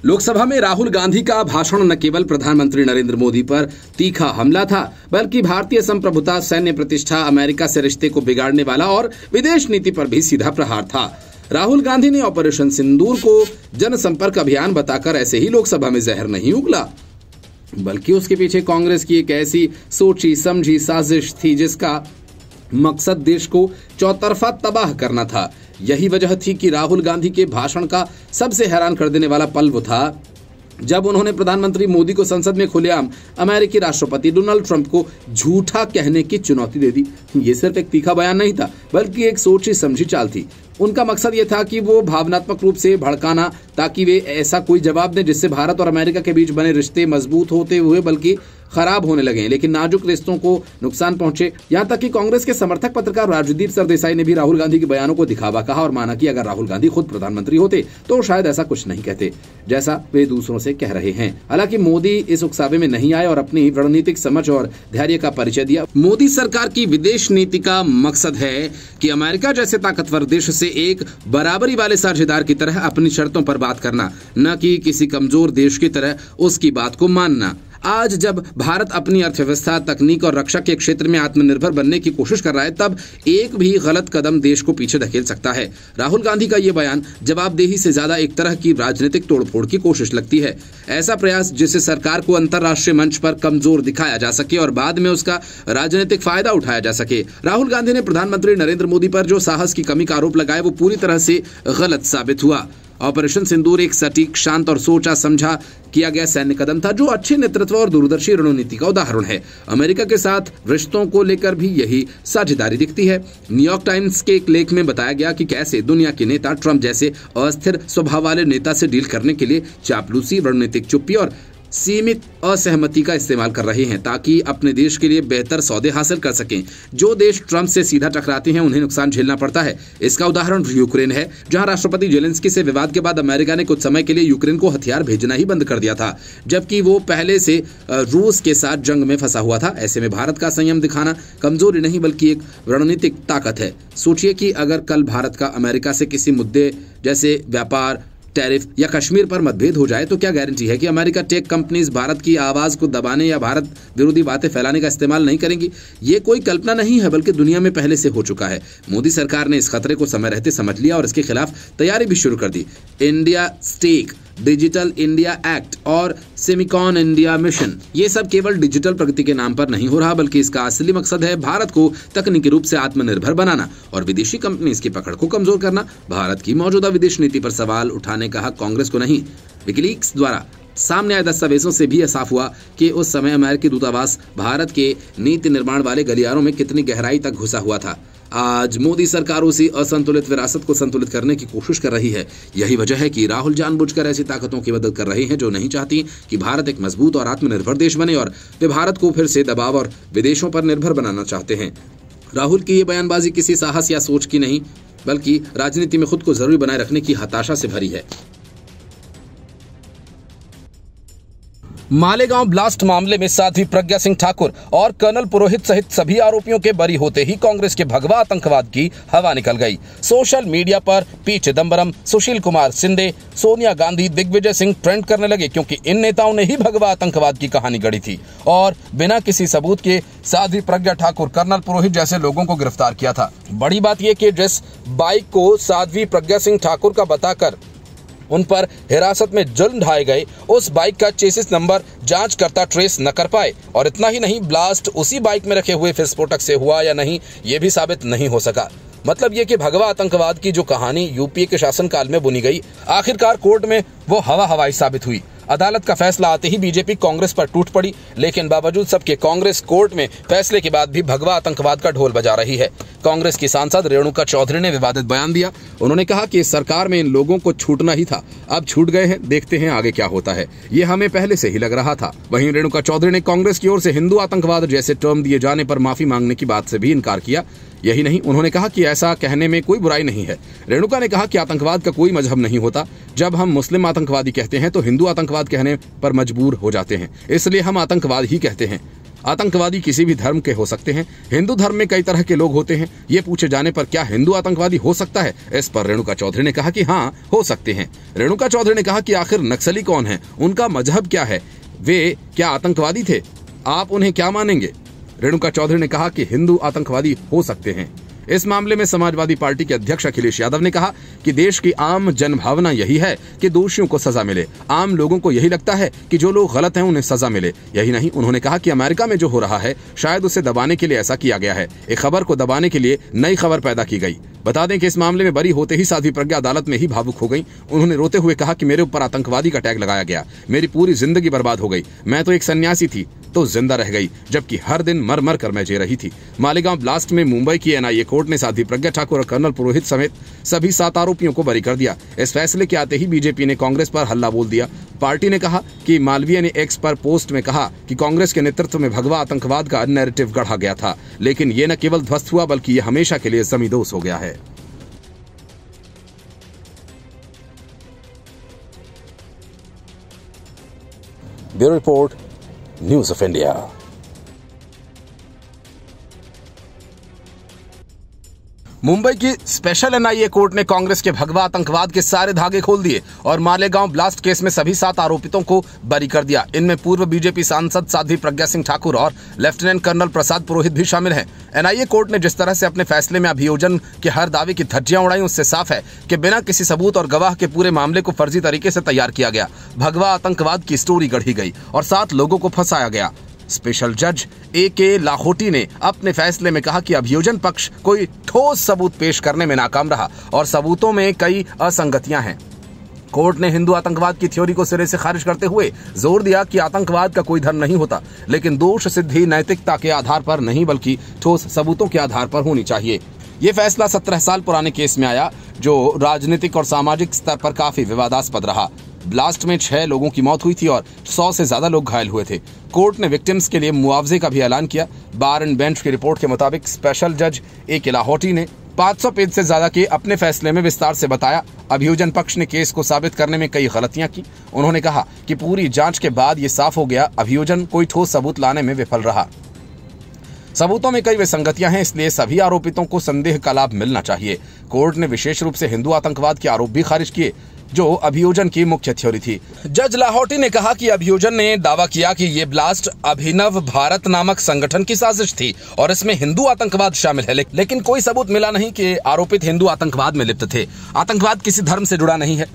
लोकसभा में राहुल गांधी का भाषण न केवल प्रधानमंत्री नरेंद्र मोदी पर तीखा हमला था, बल्कि भारतीय संप्रभुता, सैन्य प्रतिष्ठा, अमेरिका से रिश्ते को बिगाड़ने वाला और विदेश नीति पर भी सीधा प्रहार था। राहुल गांधी ने ऑपरेशन सिंदूर को जनसंपर्क अभियान बताकर ऐसे ही लोकसभा में जहर नहीं उगला, बल्कि उसके पीछे कांग्रेस की एक ऐसी सोची समझी साजिश थी जिसका मकसद देश को चौतरफा तबाह करना था। यही वजह थी कि राहुल गांधी के भाषण का सबसे हैरान कर देने वाला पल वो था जब उन्होंने प्रधानमंत्री मोदी को संसद में खुलेआम अमेरिकी राष्ट्रपति डोनाल्ड ट्रंप को झूठा कहने की चुनौती दे दी। ये सिर्फ एक तीखा बयान नहीं था, बल्कि एक सोची समझी चाल थी। उनका मकसद ये था कि वो भावनात्मक रूप से भड़काना, ताकि वे ऐसा कोई जवाब दें जिससे भारत और अमेरिका के बीच बने रिश्ते मजबूत होते हुए बल्कि खराब होने लगे, लेकिन नाजुक रिश्तों को नुकसान पहुंचे। यहां तक कि कांग्रेस के समर्थक पत्रकार राजदीप सरदेसाई ने भी राहुल गांधी के बयानों को दिखावा कहा और माना कि अगर राहुल गांधी खुद प्रधानमंत्री होते तो शायद ऐसा कुछ नहीं कहते जैसा वे दूसरों से कह रहे हैं। हालांकि मोदी इस उकसावे में नहीं आए और अपनी रणनीतिक समझ और धैर्य का परिचय दिया। मोदी सरकार की विदेश नीति का मकसद है कि अमेरिका जैसे ताकतवर देश से एक बराबरी वाले साझेदार की तरह अपनी शर्तों पर बात करना, न कि किसी कमजोर देश की तरह उसकी बात को मानना। आज जब भारत अपनी अर्थव्यवस्था, तकनीक और रक्षा के क्षेत्र में आत्मनिर्भर बनने की कोशिश कर रहा है, तब एक भी गलत कदम देश को पीछे धकेल सकता है। राहुल गांधी का ये बयान जवाबदेही से ज्यादा एक तरह की राजनीतिक तोड़फोड़ की कोशिश लगती है। ऐसा प्रयास जिससे सरकार को अंतर्राष्ट्रीय मंच पर कमजोर दिखाया जा सके और बाद में उसका राजनीतिक फायदा उठाया जा सके। राहुल गांधी ने प्रधानमंत्री नरेंद्र मोदी पर जो साहस की कमी का आरोप लगाया वो पूरी तरह से गलत साबित हुआ। ऑपरेशन सिंदूर एक सटीक, शांत और सोचा समझा किया गया सैन्य कदम था जो अच्छे नेतृत्व और दूरदर्शी रणनीति का उदाहरण है। अमेरिका के साथ रिश्तों को लेकर भी यही साझेदारी दिखती है। न्यूयॉर्क टाइम्स के एक लेख में बताया गया कि कैसे दुनिया के नेता ट्रंप जैसे अस्थिर स्वभाव वाले नेता से डील करने के लिए चापलूसी, रणनीतिक चुप्पी और सीमित असहमति का इस्तेमाल कर रहे हैं ताकि अपने देश के लिए बेहतर सौदे हासिल कर सकें। जो देश ट्रंप से सीधा टकराते हैं उन्हें नुकसान झेलना पड़ता है। इसका उदाहरण यूक्रेन है, जहां राष्ट्रपति जेलेंस्की से विवाद के बाद अमेरिका ने कुछ समय के लिए यूक्रेन को हथियार भेजना ही बंद कर दिया था, जबकि वो पहले से रूस के साथ जंग में फंसा हुआ था। ऐसे में भारत का संयम दिखाना कमजोरी नहीं बल्कि एक रणनीतिक ताकत है। सोचिए कि अगर कल भारत का अमेरिका से किसी मुद्दे जैसे व्यापार, टैरिफ या कश्मीर पर मतभेद हो जाए तो क्या गारंटी है कि अमेरिका टेक कंपनीज भारत की आवाज को दबाने या भारत विरोधी बातें फैलाने का इस्तेमाल नहीं करेंगी। ये कोई कल्पना नहीं है बल्कि दुनिया में पहले से हो चुका है। मोदी सरकार ने इस खतरे को समय रहते समझ लिया और इसके खिलाफ तैयारी भी शुरू कर दी। India stack, digital India act और सेमिकॉन इंडिया मिशन, ये सब केवल डिजिटल प्रगति के नाम पर नहीं हो रहा बल्कि इसका असली मकसद है भारत को तकनीकी रूप से आत्मनिर्भर बनाना और विदेशी कंपनीज की पकड़ को कमजोर करना। भारत की मौजूदा विदेश नीति पर सवाल उठाने का हक कांग्रेस को नहीं। विकिलीक्स द्वारा सामने आए दस्तावेजों से भी यह साफ हुआ कि उस समय अमेरिकी दूतावास भारत के नीति निर्माण वाले गलियारों में कितनी गहराई तक घुसा हुआ था। आज मोदी सरकार उसी असंतुलित विरासत को संतुलित करने की कोशिश कर रही है। यही वजह है कि राहुल जानबूझकर ऐसी ताकतों की मदद कर रहे हैं जो नहीं चाहती कि भारत एक मजबूत और आत्मनिर्भर देश बने और वे भारत को फिर से दबाव और विदेशों पर निर्भर बनाना चाहते हैं। राहुल की ये बयानबाजी किसी साहस या सोच की नहीं बल्कि राजनीति में खुद को जरूरी बनाए रखने की हताशा से भरी है। मालेगांव ब्लास्ट मामले में साध्वी प्रज्ञा सिंह ठाकुर और कर्नल पुरोहित सहित सभी आरोपियों के बरी होते ही कांग्रेस के भगवा आतंकवाद की हवा निकल गई। सोशल मीडिया पर पी चिदम्बरम, सुशील कुमार शिंदे, सोनिया गांधी, दिग्विजय सिंह ट्रेंड करने लगे क्योंकि इन नेताओं ने ही भगवा आतंकवाद की कहानी गढ़ी थी और बिना किसी सबूत के साध्वी प्रज्ञा ठाकुर, कर्नल पुरोहित जैसे लोगों को गिरफ्तार किया था। बड़ी बात यह कि जिस बाइक को साध्वी प्रज्ञा सिंह ठाकुर का बताकर उन पर हिरासत में जुल्म ढाए गए, उस बाइक का चेसिस नंबर जांचकर्ता ट्रेस न कर पाए और इतना ही नहीं, ब्लास्ट उसी बाइक में रखे हुए विस्फोटक से हुआ या नहीं ये भी साबित नहीं हो सका। मतलब ये कि भगवा आतंकवाद की जो कहानी यूपीए के शासनकाल में बुनी गई, आखिरकार कोर्ट में वो हवाई साबित हुई। अदालत का फैसला आते ही बीजेपी कांग्रेस पर टूट पड़ी, लेकिन बावजूद सबके कांग्रेस कोर्ट में फैसले के बाद भी भगवा आतंकवाद का ढोल बजा रही है। कांग्रेस की सांसद रेणुका चौधरी ने विवादित बयान दिया। उन्होंने कहा कि इस सरकार में इन लोगों को छूटना ही था, अब छूट गए हैं, देखते हैं आगे क्या होता है। ये हमें पहले से ही लग रहा था। वहीं रेणुका चौधरी ने कांग्रेस की ओर से हिंदू आतंकवाद जैसे टर्म दिए जाने पर माफी मांगने की बात से भी इनकार किया। यही नहीं, उन्होंने कहा कि ऐसा कहने में कोई बुराई नहीं है। रेणुका ने कहा कि आतंकवाद का कोई मजहब नहीं होता। जब हम मुस्लिम आतंकवादी कहते हैं तो हिंदू आतंकवाद कहने पर मजबूर हो जाते हैं, इसलिए हम आतंकवाद ही कहते हैं। आतंकवादी किसी भी धर्म के हो सकते हैं। हिंदू धर्म में कई तरह के लोग होते हैं। ये पूछे जाने पर क्या हिंदू आतंकवादी हो सकता है, इस पर रेणुका चौधरी ने कहा कि हाँ, हो सकते हैं। रेणुका चौधरी ने कहा कि आखिर नक्सली कौन है, उनका मजहब क्या है, वे क्या आतंकवादी थे, आप उन्हें क्या मानेंगे। रेणुका चौधरी ने कहा कि हिंदू आतंकवादी हो सकते हैं। इस मामले में समाजवादी पार्टी के अध्यक्ष अखिलेश यादव ने कहा कि देश की आम जनभावना यही है कि दोषियों को सजा मिले। आम लोगों को यही लगता है कि जो लोग गलत हैं उन्हें सजा मिले। यही नहीं, उन्होंने कहा कि अमेरिका में जो हो रहा है शायद उसे दबाने के लिए ऐसा किया गया है। एक खबर को दबाने के लिए नई खबर पैदा की गई। बता दें कि इस मामले में बरी होते ही साध्वी प्रज्ञा अदालत में ही भावुक हो गई। उन्होंने रोते हुए कहा कि मेरे ऊपर आतंकवादी का टैग लगाया गया, मेरी पूरी जिंदगी बर्बाद हो गई। मैं तो एक सन्यासी थी तो जिंदा रह गई, जबकि हर दिन मर मर कर मैं जी रही थी। मालेगांव ब्लास्ट में मुंबई की एनआईए कोर्ट ने साध्वी प्रज्ञा ठाकुर और कर्नल पुरोहित समेत सभी 7 आरोपियों को बरी कर दिया। इस फैसले के आते ही बीजेपी ने कांग्रेस पर हल्ला बोल दिया। पार्टी ने कहा कि मालवीय ने एक्स पर पोस्ट में कहा कि कांग्रेस के नेतृत्व में भगवा आतंकवाद का नैरेटिव गढ़ा गया था, लेकिन ये न केवल ध्वस्त हुआ बल्कि ये हमेशा के लिए जमींदोज हो गया है। Bureau report, news of India. Mumbai की स्पेशल एनआईए कोर्ट ने कांग्रेस के भगवा आतंकवाद के सारे धागे खोल दिए और मालेगांव ब्लास्ट केस में सभी 7 आरोपितों को बरी कर दिया। इनमें पूर्व बीजेपी सांसद साध्वी प्रज्ञा सिंह ठाकुर और लेफ्टिनेंट कर्नल प्रसाद पुरोहित भी शामिल हैं। एनआईए कोर्ट ने जिस तरह से अपने फैसले में अभियोजन के हर दावे की धज्जियां उड़ाई, उससे साफ है कि बिना किसी सबूत और गवाह के पूरे मामले को फर्जी तरीके से तैयार किया गया। भगवा आतंकवाद की स्टोरी गढ़ी गई और 7 लोगों को फंसाया गया। स्पेशल जज ए.के. लाहोटी ने अपने फैसले में कहा कि अभियोजन पक्ष कोई ठोस सबूत पेश करने में नाकाम रहा और सबूतों में कई असंगतियां हैं। कोर्ट ने हिंदू आतंकवाद की थ्योरी को सिरे से खारिज करते हुए जोर दिया कि आतंकवाद का कोई धर्म नहीं होता, लेकिन दोष सिद्धि नैतिकता के आधार पर नहीं बल्कि ठोस सबूतों के आधार पर होनी चाहिए। ये फैसला 17 साल पुराने केस में आया जो राजनीतिक और सामाजिक स्तर पर काफी विवादास्पद रहा। ब्लास्ट में 6 लोगों की मौत हुई थी और 100 से ज्यादा लोग घायल हुए थे। कोर्ट ने विक्टिम्स के लिए मुआवजे का भी ऐलान किया। बार एंड बेंच की रिपोर्ट के मुताबिक स्पेशल जज ए.के. लाहोटी ने 500 पेज से ज्यादा के अपने फैसले में विस्तार से बताया। अभियोजन पक्ष ने केस को साबित करने में कई गलतियां की। उन्होंने कहा कि पूरी जांच के बाद ये साफ हो गया अभियोजन कोई ठोस सबूत लाने में विफल रहा। सबूतों में कई विसंगतियां हैं, इसलिए सभी आरोपितों को संदेह का लाभ मिलना चाहिए। कोर्ट ने विशेष रूप से हिंदू आतंकवाद के आरोप भी खारिज किए जो अभियोजन की मुख्य थ्योरी थी। जज लाहोटी ने कहा कि अभियोजन ने दावा किया कि ये ब्लास्ट अभिनव भारत नामक संगठन की साजिश थी और इसमें हिंदू आतंकवाद शामिल है, लेकिन कोई सबूत मिला नहीं कि आरोपित हिंदू आतंकवाद में लिप्त थे। आतंकवाद किसी धर्म से जुड़ा नहीं है,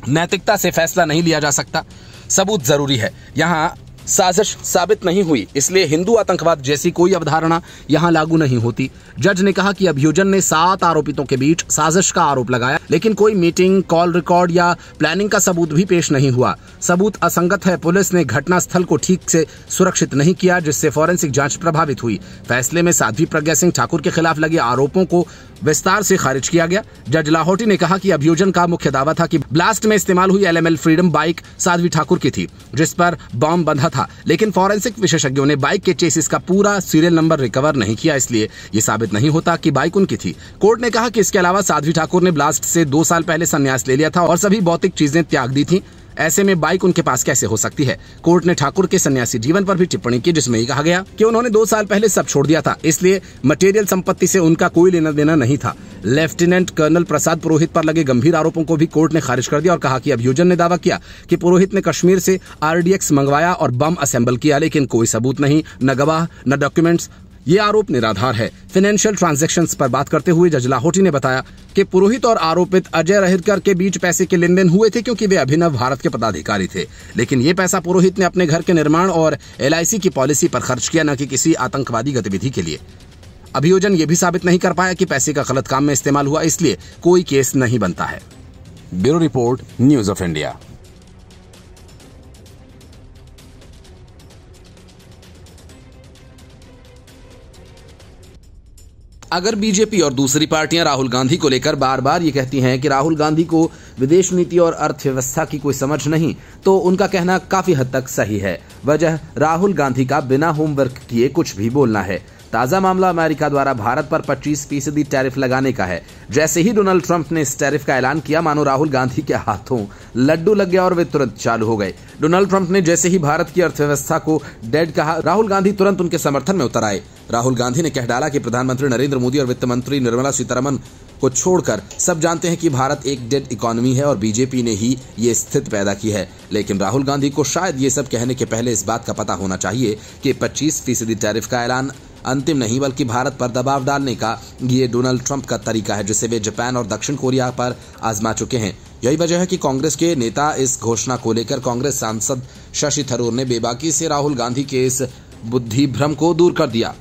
नैतिकता से फैसला नहीं लिया जा सकता, सबूत जरूरी है। यहाँ साजिश साबित नहीं हुई, इसलिए हिंदू आतंकवाद जैसी कोई अवधारणा यहां लागू नहीं होती। जज ने कहा कि अभियोजन ने 7 आरोपितों के बीच साजिश का आरोप लगाया, लेकिन कोई मीटिंग, कॉल रिकॉर्ड या प्लानिंग का सबूत भी पेश नहीं हुआ। सबूत असंगत है। पुलिस ने घटनास्थल को ठीक से सुरक्षित नहीं किया, जिससे फॉरेंसिक जांच प्रभावित हुई। फैसले में साध्वी प्रज्ञा सिंह ठाकुर के खिलाफ लगे आरोपों को विस्तार से खारिज किया गया। जज लाहोटी ने कहा कि अभियोजन का मुख्य दावा था कि ब्लास्ट में इस्तेमाल हुई LML freedom bike Sadhvi Thakur की थी, जिस पर बम बंधा था, लेकिन फॉरेंसिक विशेषज्ञों ने बाइक के चेसिस का पूरा सीरियल नंबर रिकवर नहीं किया, इसलिए ये साबित नहीं होता कि बाइक उनकी थी। कोर्ट ने कहा कि इसके अलावा साध्वी ठाकुर ने ब्लास्ट से 2 साल पहले संन्यास ले लिया था और सभी भौतिक चीजें त्याग दी थी। ऐसे में बाइक उनके पास कैसे हो सकती है। कोर्ट ने ठाकुर के सन्यासी जीवन पर भी टिप्पणी की, जिसमें ये कहा गया कि उन्होंने 2 साल पहले सब छोड़ दिया था, इसलिए मटेरियल संपत्ति से उनका कोई लेना देना नहीं था। लेफ्टिनेंट कर्नल प्रसाद पुरोहित पर लगे गंभीर आरोपों को भी कोर्ट ने खारिज कर दिया और कहा कि अभियोजन ने दावा किया कि पुरोहित ने कश्मीर से RDX मंगवाया और बम असेंबल किया, लेकिन कोई सबूत नहीं, न गवाह न डॉक्यूमेंट्स। ये आरोप निराधार है। फाइनेंशियल ट्रांजैक्शंस पर बात करते हुए जज लाहोटी ने बताया कि पुरोहित और आरोपित अजय रहरकर के बीच पैसे के लेन देन हुए थे क्योंकि वे अभिनव भारत के पदाधिकारी थे, लेकिन ये पैसा पुरोहित ने अपने घर के निर्माण और LIC की पॉलिसी पर खर्च किया, न कि किसी आतंकवादी गतिविधि के लिए। अभियोजन ये भी साबित नहीं कर पाया कि पैसे का गलत काम में इस्तेमाल हुआ, इसलिए कोई केस नहीं बनता है। Bureau report, news of India. अगर बीजेपी और दूसरी पार्टियां राहुल गांधी को लेकर बार बार ये कहती हैं कि राहुल गांधी को विदेश नीति और अर्थव्यवस्था की कोई समझ नहीं, तो उनका कहना काफी हद तक सही है। वजह राहुल गांधी का बिना होमवर्क किए कुछ भी बोलना है। ताजा मामला अमेरिका द्वारा भारत पर 25% टैरिफ लगाने का है। जैसे ही डोनाल्ड ट्रंप ने इस टैरिफ का ऐलान किया, मानो राहुल गांधी के हाथों लड्डू लग गया और वे तुरंत चालू हो गए। डोनाल्ड ट्रंप ने जैसे ही भारत की अर्थव्यवस्था को डेड कहा, राहुल गांधी तुरंत उनके समर्थन में उतर आए। राहुल गांधी ने कह डाला कि प्रधानमंत्री नरेंद्र मोदी और वित्त मंत्री निर्मला सीतारमण को छोड़कर सब जानते हैं कि भारत एक डेड इकोनॉमी है और बीजेपी ने ही ये स्थिति पैदा की है। लेकिन राहुल गांधी को शायद ये सब कहने के पहले इस बात का पता होना चाहिए कि 25% टैरिफ का ऐलान अंतिम नहीं बल्कि भारत पर दबाव डालने का ये डोनाल्ड ट्रंप का तरीका है, जिसे वे जापान और दक्षिण कोरिया पर आजमा चुके हैं। यही वजह है कि कांग्रेस के नेता इस घोषणा को लेकर कांग्रेस सांसद शशि थरूर ने बेबाकी से राहुल गांधी के इस बुद्धि भ्रम को दूर कर दिया।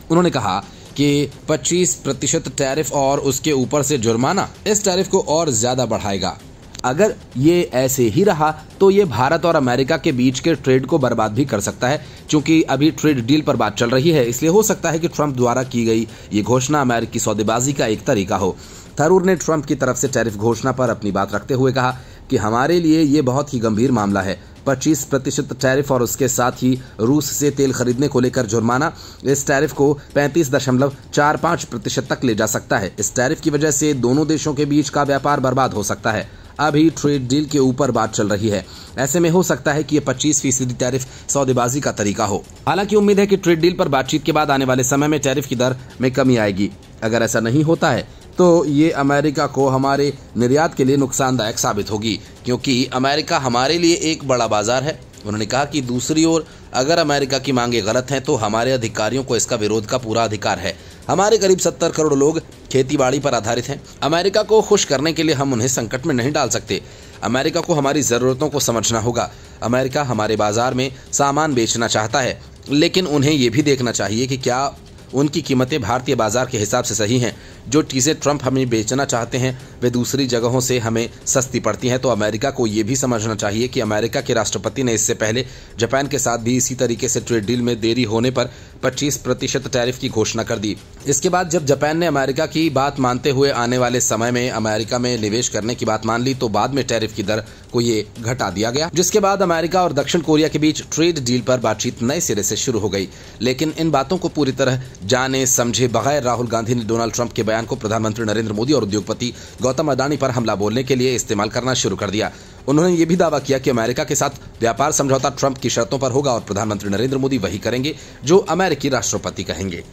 उन्होंने कहा कि 25% टैरिफ और उसके ऊपर से जुर्माना इस टैरिफ को और ज्यादा बढ़ाएगा। अगर ये ऐसे ही रहा तो ये भारत और अमेरिका के बीच के ट्रेड को बर्बाद भी कर सकता है। क्योंकि अभी ट्रेड डील पर बात चल रही है, इसलिए हो सकता है कि ट्रंप द्वारा की गई ये घोषणा अमेरिकी सौदेबाजी का एक तरीका हो। थरूर ने ट्रंप की तरफ से टैरिफ घोषणा पर अपनी बात रखते हुए कहा कि हमारे लिए ये बहुत ही गंभीर मामला है। 25% टैरिफ और उसके साथ ही रूस से तेल खरीदने को लेकर जुर्माना इस टैरिफ को 35.45% तक ले जा सकता है। इस टैरिफ की वजह से दोनों देशों के बीच का व्यापार बर्बाद हो सकता है। अभी ट्रेड डील के ऊपर बात चल रही है, ऐसे में हो सकता है कि ये 25% टैरिफ सौदेबाजी का तरीका हो। हालांकि उम्मीद है कि ट्रेड डील पर बातचीत के बाद आने वाले समय में टैरिफ की दर में कमी आएगी। अगर ऐसा नहीं होता है तो ये अमेरिका को हमारे निर्यात के लिए नुकसानदायक साबित होगी, क्योंकि अमेरिका हमारे लिए एक बड़ा बाजार है। उन्होंने कहा कि दूसरी ओर अगर अमेरिका की मांगे गलत हैं तो हमारे अधिकारियों को इसका विरोध का पूरा अधिकार है। हमारे करीब 70 करोड़ लोग खेतीबाड़ी पर आधारित हैं। अमेरिका को खुश करने के लिए हम उन्हें संकट में नहीं डाल सकते। अमेरिका को हमारी ज़रूरतों को समझना होगा। अमेरिका हमारे बाजार में सामान बेचना चाहता है, लेकिन उन्हें ये भी देखना चाहिए कि क्या उनकी कीमतें भारतीय बाजार के हिसाब से सही हैं। जो चीज़ें ट्रंप हमें बेचना चाहते हैं वे दूसरी जगहों से हमें सस्ती पड़ती हैं। तो अमेरिका को ये भी समझना चाहिए कि अमेरिका के राष्ट्रपति ने इससे पहले जापान के साथ भी इसी तरीके से ट्रेड डील में देरी होने पर 25% टैरिफ की घोषणा कर दी। इसके बाद जब जापान ने अमेरिका की बात मानते हुए आने वाले समय में अमेरिका में निवेश करने की बात मान ली, तो बाद में टैरिफ की दर को ये घटा दिया गया, जिसके बाद अमेरिका और दक्षिण कोरिया के बीच ट्रेड डील पर बातचीत नए सिरे से शुरू हो गई। लेकिन इन बातों को पूरी तरह जाने समझे बगैर राहुल गांधी ने डोनाल्ड ट्रंप के बयान को प्रधानमंत्री नरेंद्र मोदी और उद्योगपति गौतम अडानी पर हमला बोलने के लिए इस्तेमाल करना शुरू कर दिया। उन्होंने ये भी दावा किया कि अमेरिका के साथ व्यापार समझौता ट्रंप की शर्तों पर होगा और प्रधानमंत्री नरेंद्र मोदी वही करेंगे जो अमेरिकी राष्ट्रपति कहेंगे।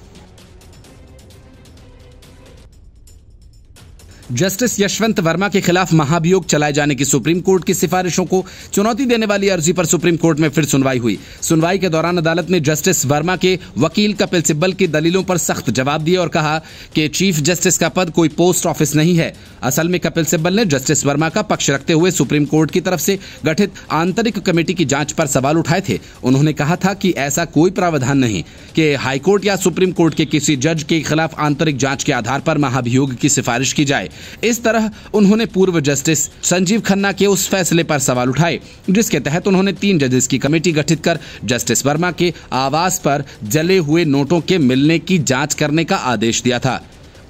जस्टिस यशवंत वर्मा के खिलाफ महाभियोग चलाए जाने की सुप्रीम कोर्ट की सिफारिशों को चुनौती देने वाली अर्जी पर सुप्रीम कोर्ट में फिर सुनवाई हुई। सुनवाई के दौरान अदालत ने जस्टिस वर्मा के वकील कपिल सिब्बल की दलीलों पर सख्त जवाब दिए और कहा कि चीफ जस्टिस का पद कोई पोस्ट ऑफिस नहीं है। असल में कपिल सिब्बल ने जस्टिस वर्मा का पक्ष रखते हुए सुप्रीम कोर्ट की तरफ से गठित आंतरिक कमेटी की जांच पर सवाल उठाए थे। उन्होंने कहा था कि ऐसा कोई प्रावधान नहीं कि हाईकोर्ट या सुप्रीम कोर्ट के किसी जज के खिलाफ आंतरिक जांच के आधार पर महाभियोग की सिफारिश की जाए। इस तरह उन्होंने पूर्व जस्टिस संजीव खन्ना के उस फैसले पर सवाल उठाए जिसके तहत उन्होंने 3 जजेस की कमेटी गठित कर जस्टिस वर्मा के आवास पर जले हुए नोटों के मिलने की जांच करने का आदेश दिया था।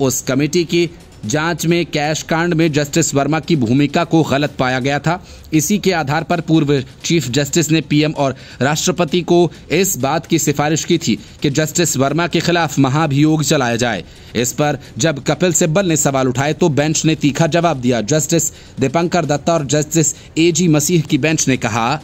उस कमेटी की जांच में कैश कांड में जस्टिस वर्मा की भूमिका को गलत पाया गया था। इसी के आधार पर पूर्व चीफ जस्टिस ने पीएम और राष्ट्रपति को इस बात की सिफारिश की थी कि जस्टिस वर्मा के खिलाफ महाभियोग चलाया जाए। इस पर जब कपिल सिब्बल ने सवाल उठाए तो बेंच ने तीखा जवाब दिया। जस्टिस दीपंकर दत्ता और जस्टिस एजी मसीह की बेंच ने कहा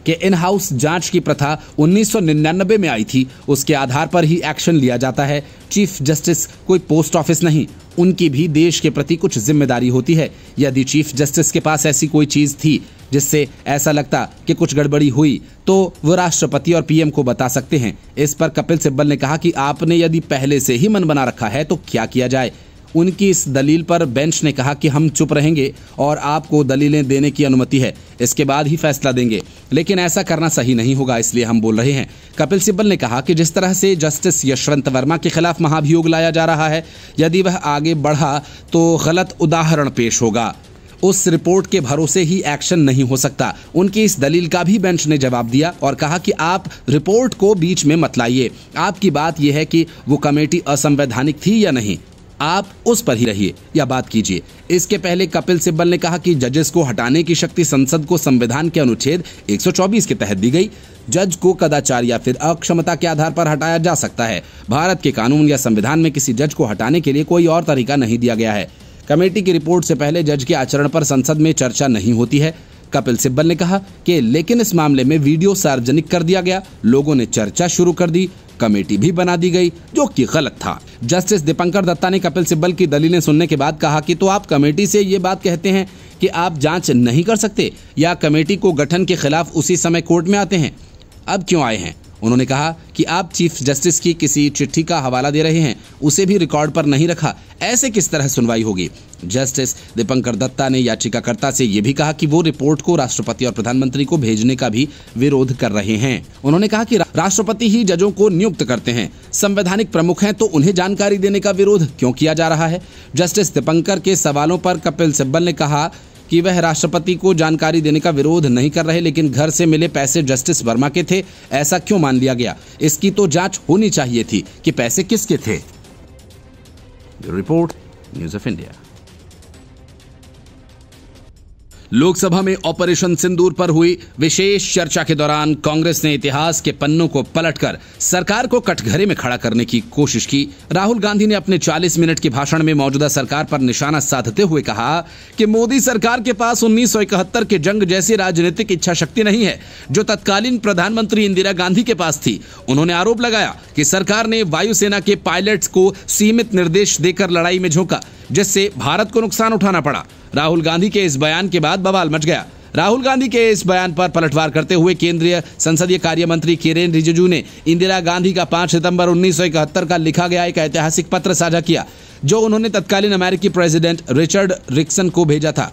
कि इन हाउस जांच की प्रथा 1999 में आई थी, उसके आधार पर ही एक्शन लिया जाता है। चीफ जस्टिस कोई पोस्ट ऑफिस नहीं, उनकी भी देश के प्रति कुछ जिम्मेदारी होती है। यदि चीफ जस्टिस के पास ऐसी कोई चीज थी जिससे ऐसा लगता कि कुछ गड़बड़ी हुई तो वो राष्ट्रपति और पीएम को बता सकते हैं। इस पर कपिल सिब्बल ने कहा कि आपने यदि पहले से ही मन बना रखा है तो क्या किया जाए। उनकी इस दलील पर बेंच ने कहा कि हम चुप रहेंगे और आपको दलीलें देने की अनुमति है, इसके बाद ही फैसला देंगे, लेकिन ऐसा करना सही नहीं होगा, इसलिए हम बोल रहे हैं। कपिल सिब्बल ने कहा कि जिस तरह से जस्टिस यशवंत वर्मा के खिलाफ महाभियोग लाया जा रहा है, यदि वह आगे बढ़ा तो गलत उदाहरण पेश होगा। उस रिपोर्ट के भरोसे ही एक्शन नहीं हो सकता। उनकी इस दलील का भी बेंच ने जवाब दिया और कहा कि आप रिपोर्ट को बीच में मत लाइए। आपकी बात यह है कि वो कमेटी असंवैधानिक थी या नहीं। आप उस पर ही रहिए या बात कीजिए। इसके पहले कपिल सिब्बल ने कहा कि जजेस को हटाने की शक्ति संसद को संविधान के अनुच्छेद 124 के तहत दी गई। जज को कदाचार या फिर अक्षमता के आधार पर हटाया जा सकता है। भारत के कानून या संविधान में किसी जज को हटाने के लिए कोई और तरीका नहीं दिया गया है। कमेटी की रिपोर्ट से पहले जज के आचरण पर संसद में चर्चा नहीं होती है। कपिल सिब्बल ने कहा कि लेकिन इस मामले में वीडियो सार्वजनिक कर दिया गया, लोगों ने चर्चा शुरू कर दी, कमेटी भी बना दी गई, जो कि गलत था। जस्टिस दीपंकर दत्ता ने कपिल सिब्बल की दलीलें सुनने के बाद कहा कि तो आप कमेटी से ये बात कहते हैं कि आप जांच नहीं कर सकते या कमेटी को गठन के खिलाफ उसी समय कोर्ट में आते हैं, अब क्यों आए हैं? उन्होंने कहा कि आप चीफ जस्टिस की किसी चिट्ठी का हवाला दे रहे हैं, उसे भी रिकॉर्ड पर नहीं रखा, ऐसे किस तरह सुनवाई होगी? जस्टिस दीपंकर दत्ता ने याचिकाकर्ता से यह भी कहा कि वो रिपोर्ट को राष्ट्रपति और प्रधानमंत्री को भेजने का भी विरोध कर रहे हैं। उन्होंने कहा कि राष्ट्रपति ही जजों को नियुक्त करते हैं, संवैधानिक प्रमुख हैं, तो उन्हें जानकारी देने का विरोध क्यों किया जा रहा है? जस्टिस दीपंकर के सवालों पर कपिल सिब्बल ने कहा कि वह राष्ट्रपति को जानकारी देने का विरोध नहीं कर रहे, लेकिन घर से मिले पैसे जस्टिस वर्मा के थे, ऐसा क्यों मान लिया गया? इसकी तो जांच होनी चाहिए थी कि पैसे किसके थे। Report news of India. Lok Sabha में ऑपरेशन सिंदूर पर हुई विशेष चर्चा के दौरान कांग्रेस ने इतिहास के पन्नों को पलटकर सरकार को कटघरे में खड़ा करने की कोशिश की। राहुल गांधी ने अपने 40 मिनट के भाषण में मौजूदा सरकार पर निशाना साधते हुए कहा कि मोदी सरकार के पास 1971 के जंग जैसी राजनीतिक इच्छा शक्ति नहीं है जो तत्कालीन प्रधानमंत्री इंदिरा गांधी के पास थी। उन्होंने आरोप लगाया कि सरकार ने वायुसेना के पायलट्स को सीमित निर्देश देकर लड़ाई में झोंका, जिससे भारत को नुकसान उठाना पड़ा। राहुल गांधी के इस बयान के बाद बवाल मच गया। राहुल गांधी के इस बयान पर पलटवार करते हुए केंद्रीय संसदीय कार्य मंत्री किरेन रिजिजू ने इंदिरा गांधी का 5 सितंबर 1971 का लिखा गया एक ऐतिहासिक पत्र साझा किया, जो उन्होंने तत्कालीन अमेरिकी प्रेसिडेंट रिचर्ड निक्सन को भेजा था।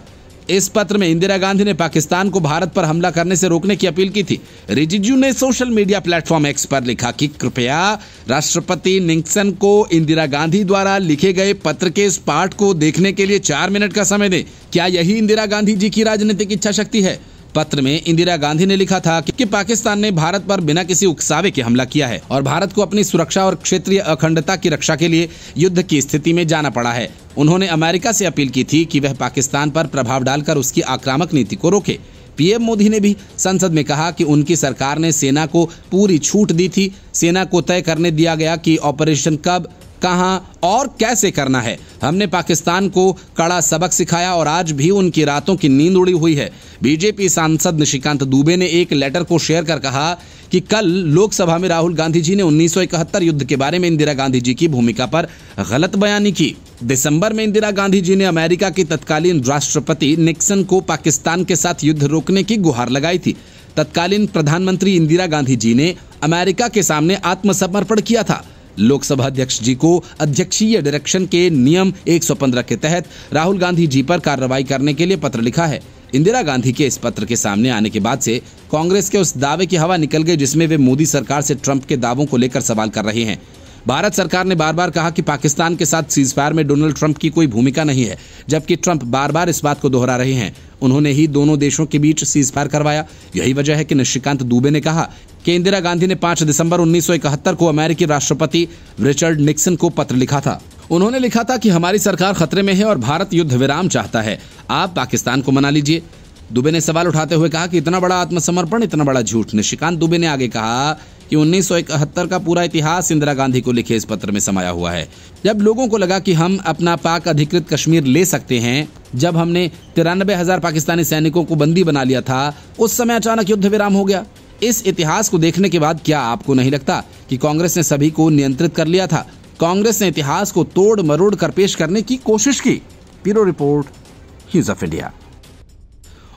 इस पत्र में इंदिरा गांधी ने पाकिस्तान को भारत पर हमला करने से रोकने की अपील की थी। रिजिजू ने सोशल मीडिया प्लेटफॉर्म एक्स पर लिखा कि कृपया राष्ट्रपति निक्सन को इंदिरा गांधी द्वारा लिखे गए पत्र के इस पाठ को देखने के लिए 4 मिनट का समय दें। क्या यही इंदिरा गांधी जी की राजनीतिक इच्छा शक्ति है? पत्र में इंदिरा गांधी ने लिखा था कि पाकिस्तान ने भारत पर बिना किसी उकसावे के हमला किया है और भारत को अपनी सुरक्षा और क्षेत्रीय अखंडता की रक्षा के लिए युद्ध की स्थिति में जाना पड़ा है। उन्होंने अमेरिका से अपील की थी कि वह पाकिस्तान पर प्रभाव डालकर उसकी आक्रामक नीति को रोके। पीएम मोदी ने भी संसद में कहा कि उनकी सरकार ने सेना को पूरी छूट दी थी। सेना को तय करने दिया गया कि ऑपरेशन कब, कहां और कैसे करना है। हमने पाकिस्तान को कड़ा सबक सिखाया और आज भी उनकी रातों की नींद उड़ी हुई है। बीजेपी सांसद निशिकांत दुबे ने एक लेटर को शेयर कर कहा कि कल लोकसभा में राहुल गांधी जी ने 1971 युद्ध के बारे में इंदिरा गांधी जी की भूमिका पर गलत बयानी की। दिसंबर में इंदिरा गांधी जी ने अमेरिका के तत्कालीन राष्ट्रपति निक्सन को पाकिस्तान के साथ युद्ध रोकने की गुहार लगाई थी। तत्कालीन प्रधानमंत्री इंदिरा गांधी जी ने अमेरिका के सामने आत्मसमर्पण किया था। लोकसभा अध्यक्ष जी को अध्यक्षीय डायरेक्शन के नियम 115 के तहत राहुल गांधी जी पर कार्रवाई करने के लिए पत्र लिखा है। इंदिरा गांधी के इस पत्र के सामने आने के बाद से कांग्रेस के उस दावे की हवा निकल गई जिसमें वे मोदी सरकार से ट्रंप के दावों को लेकर सवाल कर रहे हैं। भारत सरकार ने बार बार कहा कि पाकिस्तान के साथ सीजफायर में डोनाल्ड ट्रंप की कोई भूमिका नहीं है, जबकि ट्रंप बार बार इस बात को दोहरा रहे हैं। उन्होंने ही दोनों देशों के बीच सीजफायर करवाया। यही वजह है कि निशिकांत दुबे ने कहा कि इंदिरा गांधी ने 5 दिसंबर 1971 को अमेरिकी राष्ट्रपति रिचर्ड निक्सन को पत्र लिखा था। उन्होंने लिखा था कि हमारी सरकार खतरे में है और भारत युद्ध विराम चाहता है, आप पाकिस्तान को मना लीजिए। दुबे ने सवाल उठाते हुए कहा कि इतना बड़ा आत्मसमर्पण, इतना बड़ा झूठ। निशिकांत दुबे ने आगे कहा कि 1971 का पूरा इतिहास इंदिरा गांधी को लिखे इस पत्र में समाया हुआ है। जब लोगों को लगा कि हम अपना पाक अधिकृत कश्मीर ले सकते हैं, जब हमने 93,000 पाकिस्तानी सैनिकों को बंदी बना लिया था, उस समय अचानक युद्ध विराम हो गया। इस इतिहास को देखने के बाद क्या आपको नहीं लगता कि कांग्रेस ने सभी को नियंत्रित कर लिया था? कांग्रेस ने इतिहास को तोड़ मरोड़ कर पेश करने की कोशिश की। Bureau report, news of India.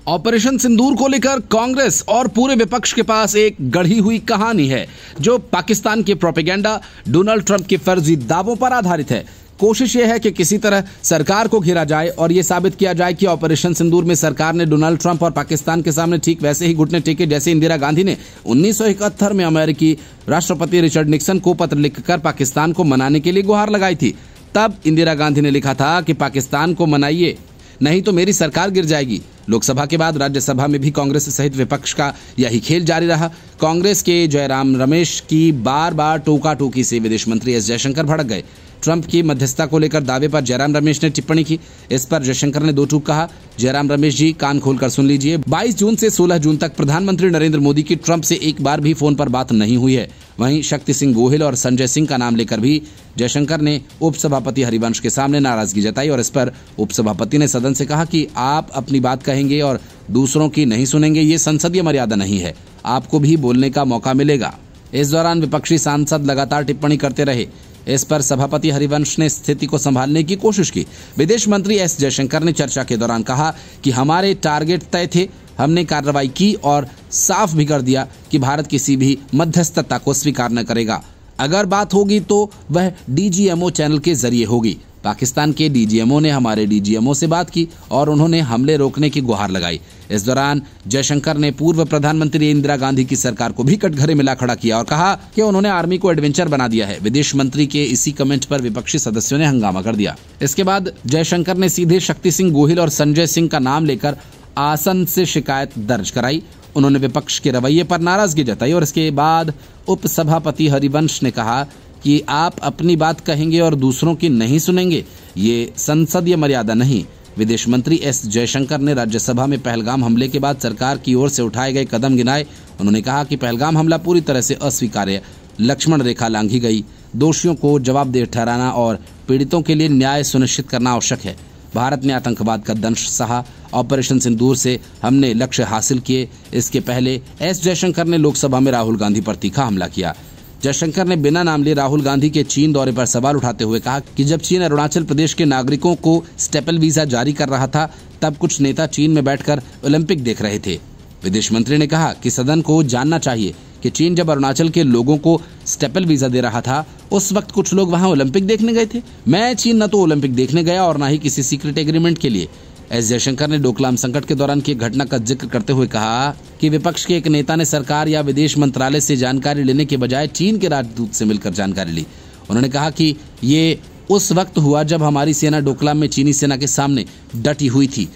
Operation Sindoor को लेकर कांग्रेस और पूरे विपक्ष के पास एक गढ़ी हुई कहानी है जो पाकिस्तान के प्रोपेगेंडा, डोनाल्ड ट्रंप के फर्जी दावों पर आधारित है। कोशिश यह है कि किसी तरह सरकार को घेरा जाए और यह साबित किया जाए कि ऑपरेशन सिंदूर में सरकार ने डोनाल्ड ट्रंप और पाकिस्तान के सामने ठीक वैसे ही घुटने टेके जैसे इंदिरा गांधी ने 1971 में अमेरिकी राष्ट्रपति रिचर्ड निक्सन को पत्र लिखकर पाकिस्तान को मनाने के लिए गुहार लगाई थी। तब इंदिरा गांधी ने लिखा था कि पाकिस्तान को मनाइए, नहीं तो मेरी सरकार गिर जाएगी। लोकसभा के बाद राज्यसभा में भी कांग्रेस सहित विपक्ष का यही खेल जारी रहा। कांग्रेस के जयराम रमेश की बार बार टोका टोकी से विदेश मंत्री एस जयशंकर भड़क गए। ट्रंप की मध्यस्थता को लेकर दावे पर जयराम रमेश ने टिप्पणी की। इस पर जयशंकर ने दो टूक कहा। जयराम रमेश जी, कान खोलकर सुन लीजिए, 22 जून से 16 जून तक प्रधानमंत्री नरेंद्र मोदी की ट्रंप से एक बार भी फोन पर बात नहीं हुई है। वहीं शक्ति सिंह गोहिल और संजय सिंह का नाम लेकर भी जयशंकर ने उपसभापति हरिवंश के सामने नाराजगी जताई और इस पर उपसभापति ने सदन से कहा कि आप अपनी बात कहेंगे और दूसरों की नहीं सुनेंगे, ये संसदीय मर्यादा नहीं है, आपको भी बोलने का मौका मिलेगा। इस दौरान विपक्षी सांसद लगातार टिप्पणी करते रहे। इस पर सभापति हरिवंश ने स्थिति को संभालने की कोशिश की। विदेश मंत्री एस जयशंकर ने चर्चा के दौरान कहा कि हमारे टारगेट तय थे, हमने कार्रवाई की और साफ भी कर दिया कि भारत किसी भी मध्यस्थता को स्वीकार न करेगा। अगर बात होगी तो वह डीजीएमओ चैनल के जरिए होगी। पाकिस्तान के डीजीएमओ ने हमारे डीजीएमओ से बात की और उन्होंने हमले रोकने की गुहार लगाई। इस दौरान जयशंकर ने पूर्व प्रधानमंत्री इंदिरा गांधी की सरकार को भी कटघरे में ला खड़ा किया और कहा कि उन्होंने आर्मी को एडवेंचर बना दिया है। विदेश मंत्री के इसी कमेंट पर विपक्षी सदस्यों ने हंगामा कर दिया। इसके बाद जयशंकर ने सीधे शक्ति सिंह गोहिल और संजय सिंह का नाम लेकर आसन से शिकायत दर्ज कराई। उन्होंने विपक्ष के रवैये पर नाराजगी जताई और इसके बाद उपसभापति हरिवंश ने कहा कि आप अपनी बात कहेंगे और दूसरों की नहीं सुनेंगे, ये संसदीय मर्यादा नहीं। विदेश मंत्री एस जयशंकर ने राज्यसभा में पहलगाम हमले के बाद सरकार की ओर से उठाए गए कदम गिनाए। उन्होंने कहा कि पहलगाम हमला पूरी तरह से अस्वीकार्य, लक्ष्मण रेखा लांघी गई। दोषियों को जवाबदेह ठहराना और पीड़ितों के लिए न्याय सुनिश्चित करना आवश्यक है। भारत ने आतंकवाद का दंश सहा। ऑपरेशन सिंदूर से हमने लक्ष्य हासिल किए। इसके पहले एस जयशंकर ने लोकसभा में राहुल गांधी पर तीखा हमला किया। जयशंकर ने बिना नाम लिए राहुल गांधी के चीन दौरे पर सवाल उठाते हुए कहा कि जब चीन अरुणाचल प्रदेश के नागरिकों को स्टेपल वीजा जारी कर रहा था, तब कुछ नेता चीन में बैठकर ओलंपिक देख रहे थे। विदेश मंत्री ने कहा कि सदन को जानना चाहिए कि चीन जब अरुणाचल के लोगों को स्टेपल वीजा दे रहा था, उस वक्त कुछ लोग वहां ओलंपिक देखने गए थे। मैं चीन न तो ओलंपिक देखने गया और न ही किसी सीक्रेट एग्रीमेंट के लिए। एस जयशंकर ने डोकलाम संकट के दौरान की घटना का जिक्र करते हुए कहा कि विपक्ष के एक नेता ने सरकार या विदेश मंत्रालय से जानकारी लेने के बजाय चीन के राजदूत से मिलकर जानकारी ली। उन्होंने कहा कि ये उस वक्त हुआ जब हमारी सेना डोकलाम में चीनी सेना के सामने डटी हुई थी।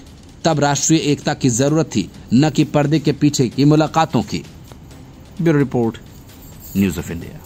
तब राष्ट्रीय एकता की जरूरत थी, न कि पर्दे के पीछे की मुलाकातों की। Bureau report, news of India.